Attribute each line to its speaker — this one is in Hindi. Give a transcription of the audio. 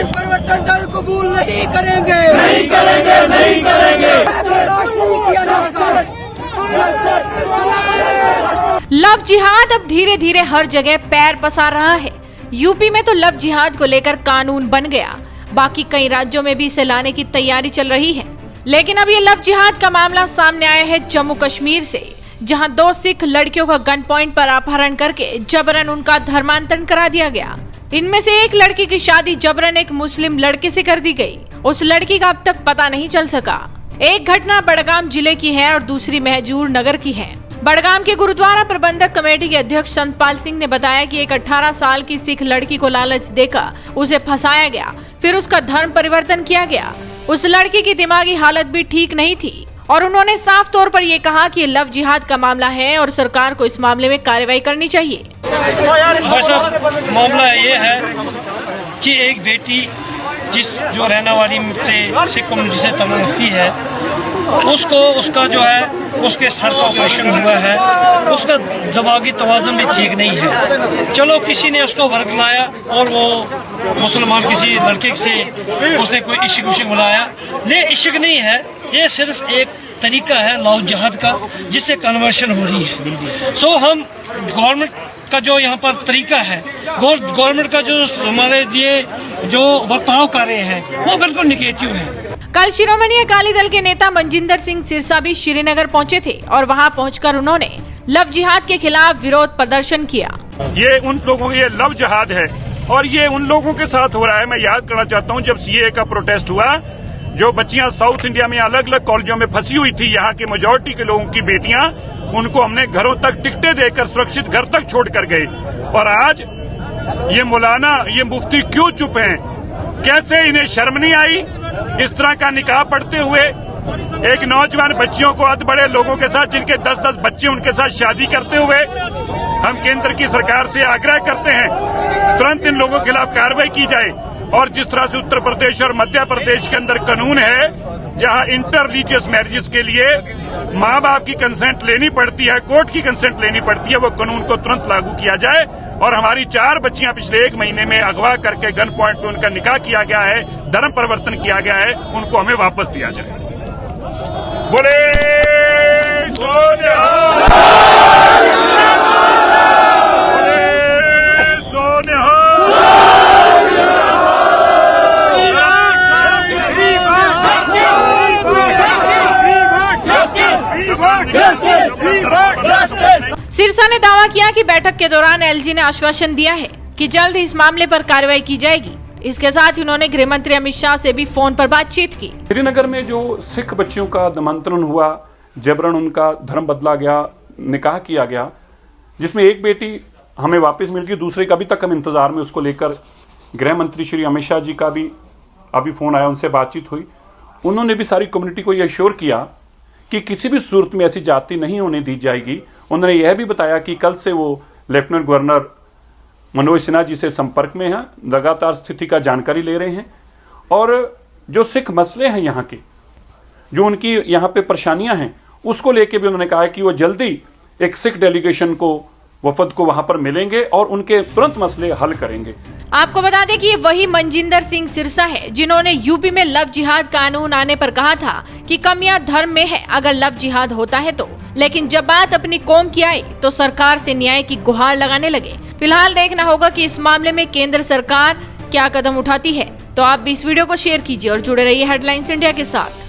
Speaker 1: परिवर्तन दर कबूल नहीं करेंगे,
Speaker 2: नहीं करेंगे, नहीं करेंगे।
Speaker 3: लव जिहाद अब धीरे धीरे हर जगह पैर पसार रहा है। यूपी में तो लव जिहाद को लेकर कानून बन गया, बाकी कई राज्यों में भी इसे लाने की तैयारी चल रही है। लेकिन अब ये लव जिहाद का मामला सामने आया है जम्मू कश्मीर से, जहां 2 सिख लड़कियों का गन पॉइंट पर अपहरण करके जबरन उनका धर्मांतरण करा दिया गया। इनमें से एक लड़की की शादी जबरन एक मुस्लिम लड़के से कर दी गई। उस लड़की का अब तक पता नहीं चल सका। एक घटना बड़गाम जिले की है और दूसरी महजूर नगर की है। बड़गाम के गुरुद्वारा प्रबंधक कमेटी के अध्यक्ष संतपाल सिंह ने बताया कि एक 18 साल की सिख लड़की को लालच देकर उसे फंसाया गया, फिर उसका धर्म परिवर्तन किया गया। उस लड़की की दिमागी हालत भी ठीक नहीं थी और उन्होंने साफ तौर पर ये कहा कि ये लव जिहाद का मामला है और सरकार को इस मामले में कार्रवाई करनी चाहिए।
Speaker 4: मामला ये है कि एक बेटी जो रहने वाली से सिख कम्युनिटी से तल्लुक़ रखती है, उसको उसका जो है उसके सर का ऑपरेशन हुआ है, उसका दिमागी तवाज़ुन भी ठीक नहीं है। चलो किसी ने उसको वर्ग लाया और वो मुसलमान किसी लड़के से उसने कोई इश्क विश्क बुलाया। ये इश्क नहीं है, ये सिर्फ एक तरीका है लव जिहाद का, जिससे कन्वर्शन हो रही है। सो हम गवर्नमेंट का जो यहाँ पर तरीका है, गवर्नमेंट का जो हमारे लिए जो बर्ताव कर रहे हैं वो बिल्कुल निगेटिव है।
Speaker 3: कल शिरोमणि अकाली दल के नेता मनजिंदर सिंह सिरसा भी श्रीनगर पहुंचे थे और वहां पहुंचकर उन्होंने लव जिहाद के खिलाफ विरोध प्रदर्शन किया।
Speaker 5: ये उन लोगों ये लव जिहाद है और ये उन लोगों के साथ हो रहा है। मैं याद करना चाहता हूँ, जब सीएए का प्रोटेस्ट हुआ, जो बच्चियां साउथ इंडिया में अलग अलग कॉलेजों में फंसी हुई थी, यहाँ के मेजोरिटी के लोगों की बेटियां, उनको हमने घरों तक टिकटें देकर सुरक्षित घर तक छोड़ कर गए। और आज ये मौलाना, ये मुफ्ती क्यों चुप हैं? कैसे इन्हें शर्म नहीं आई इस तरह का निकाह पढ़ते हुए? एक नौजवान बच्चियों को अध बड़े लोगों के साथ, जिनके 10-10 बच्चे, उनके साथ शादी करते हुए हम केंद्र की सरकार से आग्रह करते हैं तुरंत इन लोगों के खिलाफ कार्रवाई की जाए। और जिस तरह से उत्तर प्रदेश और मध्य प्रदेश के अंदर कानून है जहां इंटर रिलीजियस मैरिजेस के लिए माँ बाप की कंसेंट लेनी पड़ती है, कोर्ट की कंसेंट लेनी पड़ती है, वो कानून को तुरंत लागू किया जाए। और हमारी 4 बच्चियां पिछले 1 महीने में अगवा करके गन पॉइंट पे उनका निकाह किया गया है, धर्म परिवर्तन किया गया है, उनको हमें वापस दिया जाए। बोले
Speaker 3: सिरसा ने दावा किया कि बैठक के दौरान एलजी ने आश्वासन दिया है कि जल्द इस मामले पर कार्रवाई की जाएगी। इसके साथ ही उन्होंने गृह मंत्री अमित शाह से भी फोन पर बातचीत की।
Speaker 6: श्रीनगर में जो सिख बच्चियों का धर्मांतरण हुआ, जबरन उनका धर्म बदला गया, निकाह किया गया, जिसमें एक बेटी हमें वापस मिल गई, दूसरे का अभी तक हम इंतजार में, उसको लेकर गृह मंत्री श्री अमित शाह जी का भी अभी फोन आया, उनसे बातचीत हुई। उन्होंने भी सारी कम्युनिटी को यह श्योर किया कि किसी भी सूरत में ऐसी जाति नहीं होने दी जाएगी। उन्होंने यह भी बताया कि कल से वो लेफ्टिनेंट गवर्नर मनोज सिन्हा जी से संपर्क में हैं, लगातार स्थिति का जानकारी ले रहे हैं और जो सिख मसले हैं यहाँ के, जो उनकी यहाँ पे परेशानियां हैं, उसको लेके भी उन्होंने कहा है कि वो जल्दी एक सिख डेलीगेशन को, वफद को वहां पर मिलेंगे और उनके तुरंत मसले हल करेंगे।
Speaker 3: आपको बता दें कि ये वही मनजिंदर सिंह सिरसा है जिन्होंने यूपी में लव जिहाद कानून आने पर कहा था कि कमियां धर्म में है अगर लव जिहाद होता है तो, लेकिन जब बात अपनी कौम की आई तो सरकार से न्याय की गुहार लगाने लगे। फिलहाल देखना होगा कि इस मामले में केंद्र सरकार क्या कदम उठाती है। तो आप भी इस वीडियो को शेयर कीजिए और जुड़े रहिए हेडलाइंस इंडिया के साथ।